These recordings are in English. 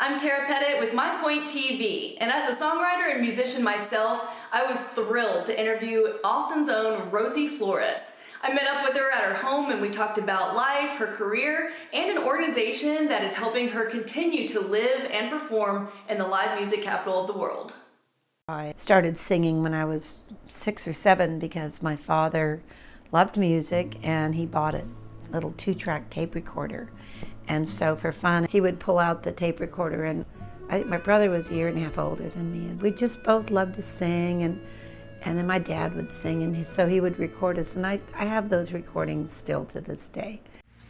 I'm Petitt with My Point TV, and as a songwriter and musician myself, I was thrilled to interview Austin's own Rosie Flores. I met up with her at her home and we talked about life, her career, and an organization that is helping her continue to live and perform in the live music capital of the world. I started singing when I was 6 or 7 because my father loved music and he bought a little 2-track tape recorder. And so for fun, he would pull out the tape recorder, and my brother was a year and a half older than me, and we just both loved to sing, and then my dad would sing, and so he would record us, and I have those recordings still to this day.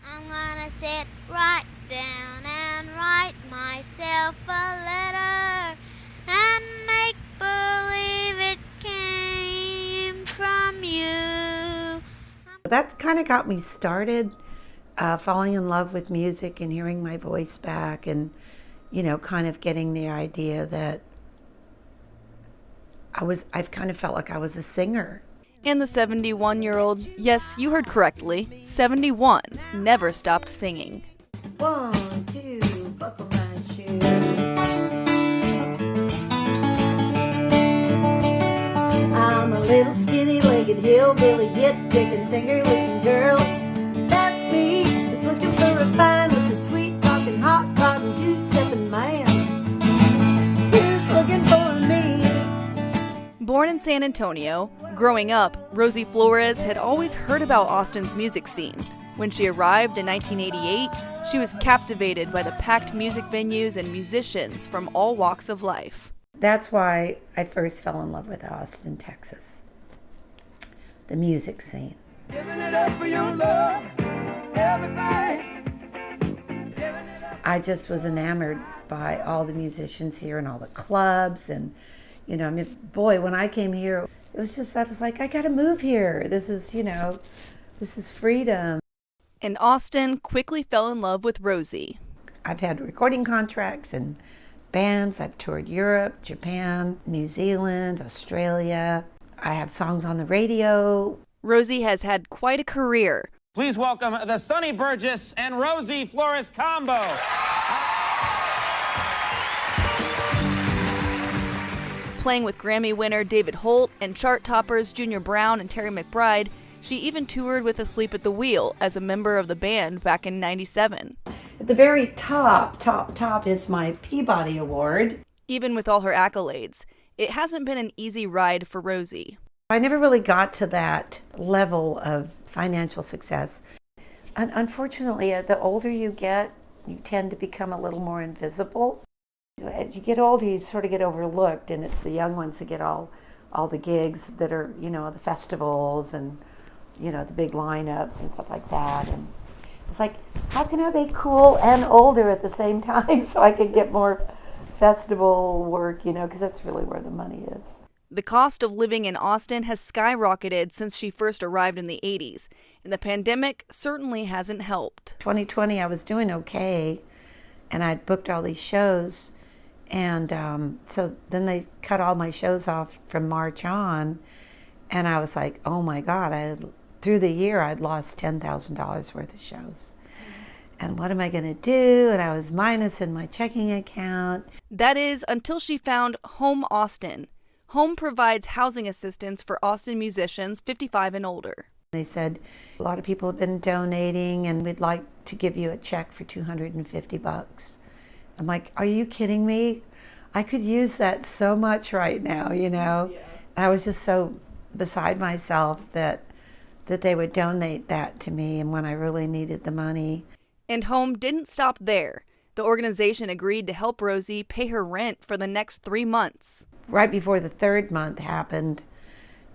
I'm gonna sit right down and write myself a letter and make believe it came from you. That kind of got me started. Falling in love with music and hearing my voice back, and kind of getting the idea that I've kind of felt like I was a singer. And the 71-year-old, yes, you heard correctly, 71, never stopped singing. 1, 2, buckle my shoes. I'm a little skinny-legged hillbilly, hit-picking, finger-licking girl. That's me, just looking for a fine-looking, sweet-talking, hot-rodding, two-stepping man. Just looking for me. Born in San Antonio, growing up, Rosie Flores had always heard about Austin's music scene. When she arrived in 1988, she was captivated by the packed music venues and musicians from all walks of life. That's why I first fell in love with Austin, Texas. The music scene. Giving it up for your love, everything. I just was enamored by all the musicians here and all the clubs, and boy, when I came here, it was just, I was like, I gotta move here. This is freedom. And Austin quickly fell in love with Rosie. I've had recording contracts and bands. I've toured Europe, Japan, New Zealand, Australia. I have songs on the radio. Rosie has had quite a career. Please welcome the Sonny Burgess and Rosie Flores combo. Playing with Grammy winner David Holt and chart toppers Junior Brown and Terry McBride, she even toured with Asleep at the Wheel as a member of the band back in '97. At the very top is my Peabody Award. Even with all her accolades, it hasn't been an easy ride for Rosie. I never really got to that level of financial success. Unfortunately, the older you get, you tend to become a little more invisible. As you get older, you sort of get overlooked, and it's the young ones that get all the gigs that are, the festivals and, the big lineups and stuff like that. And it's like, how can I be cool and older at the same time so I can get more festival work, because that's really where the money is. The cost of living in Austin has skyrocketed since she first arrived in the 80s, and the pandemic certainly hasn't helped. 2020, I was doing okay, and I'd booked all these shows, and so then they cut all my shows off from March on, and I was like, oh my God, through the year I'd lost $10,000 worth of shows. And what am I going to do? And I was minus in my checking account. That is, until she found Home Austin. Home provides housing assistance for Austin musicians 55 and older. They said, a lot of people have been donating and we'd like to give you a check for $250. I'm like, are you kidding me? I could use that so much right now, Yeah. I was just so beside myself that they would donate that to me, and when I really needed the money. And Home didn't stop there. The organization agreed to help Rosie pay her rent for the next 3 months. Right before the 3rd month happened,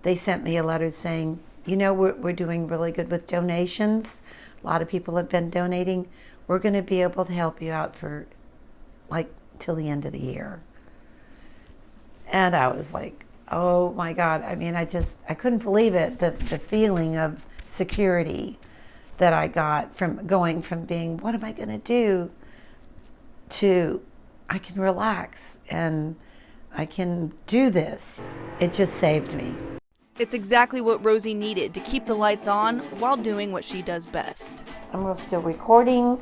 they sent me a letter saying, we're doing really good with donations. A lot of people have been donating. We're going to be able to help you out for till the end of the year. And I was like, oh my God. I mean, I couldn't believe it, the feeling of security that I got from going from being, what am I going to do, to I can relax and I can do this. It just saved me. It's exactly what Rosie needed to keep the lights on while doing what she does best. I'm still recording.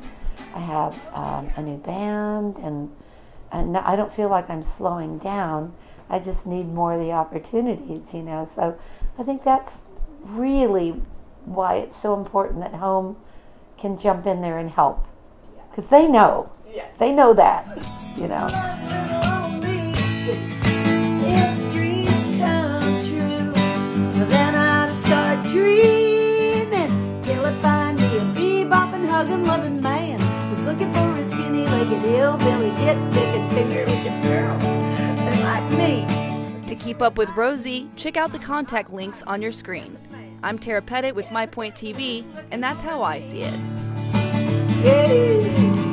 I have a new band, and and I don't feel like I'm slowing down. I just need more of the opportunities, you know. So I think that's really why it's so important that home can jump in there and help, because they know. They know that, you know. If dreams come true, well, then I'd start dreaming till I find me a bebopping, hugging, loving man who's looking for a skinny-legged hillbilly, hit-picking, finger-licking girl like me. To keep up with Rosie, check out the contact links on your screen. I'm Petitt with My Point TV, and that's how I see it. Yeah.